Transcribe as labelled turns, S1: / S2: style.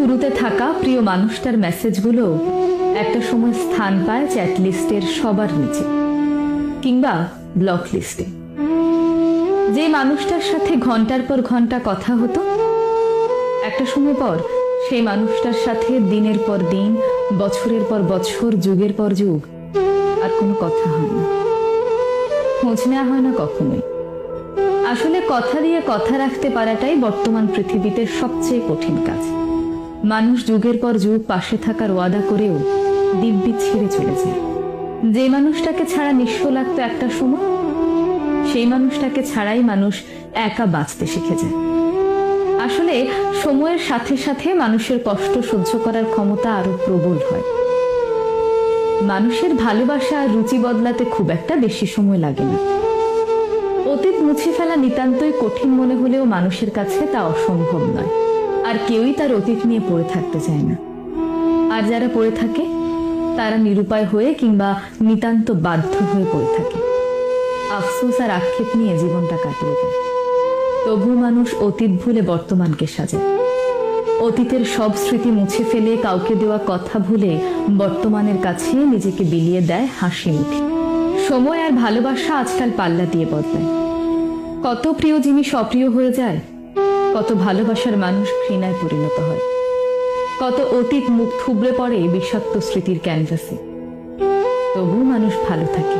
S1: শুরুতে থাকা প্রিয় মানুষটার মেসেজগুলো একটা সময় স্থান পায় চ্যাট লিস্টের সবার নিচে কিংবা ব্লক লিস্টে। যে মানুষটার সাথে ঘন্টার পর ঘন্টা কথা হতো, একটা সময় পর সেই মানুষটার সাথে দিনের পর দিন, বছরের পর বছর, যুগের পর যুগ আর কোনো কথা হয় না, খোঁজ নেওয়া হয় না কখনোই। আসলে কথা দিয়ে কথা রাখতে পারাটাই বর্তমান পৃথিবীতে সবচেয়ে কঠিন কাজ। মানুষ যুগের পর যুগ পাশে থাকার ওয়াদা করেও দিব্যি ছেড়ে চলে যায়। যে মানুষটাকে ছাড়া নিঃস্ব লাগতো একটা সময়, সেই মানুষটাকে ছাড়াই মানুষ একা বাঁচতে শিখে যায়। আসলে সময়ের সাথে সাথে মানুষের কষ্ট সহ্য করার ক্ষমতা আরো প্রবল হয়। মানুষের ভালোবাসা আর রুচি বদলাতে খুব একটা বেশি সময় লাগে না। অতীত মুছে ফেলা নিতান্তই কঠিন মনে হলেও মানুষের কাছে তা অসম্ভব নয়। আর কেউই তার অতীত নিয়ে পড়ে থাকতে চায় না। আর যারা পড়ে থাকে তারা নিরুপায় হয়ে কিংবা নিতান্ত বাধ্য হয়ে পড়ে থাকে, আফসোস আর আক্ষেপ নিয়ে জীবনটা কাটিয়ে দেয়। তবু মানুষ অতীত ভুলে বর্তমানকে সাজায়। অতীতের সব স্মৃতি মুছে ফেলে কাউকে দেওয়া কথা ভুলে বর্তমানের কাছে নিজেকে বিলিয়ে দেয় হাসি মুখে। সময় আর ভালোবাসা আজকাল পাল্লা দিয়ে বদলায়। কত প্রিয় জিনিস অপ্রিয় হয়ে যায়, কত ভালোবাসার মানুষ ঘৃণায় পরিণত হয়, কত অতীত মুখ থুবড়ে পড়ে বিষাক্ত স্মৃতির ক্যানভাসে। তবু মানুষ ভালো থাকে।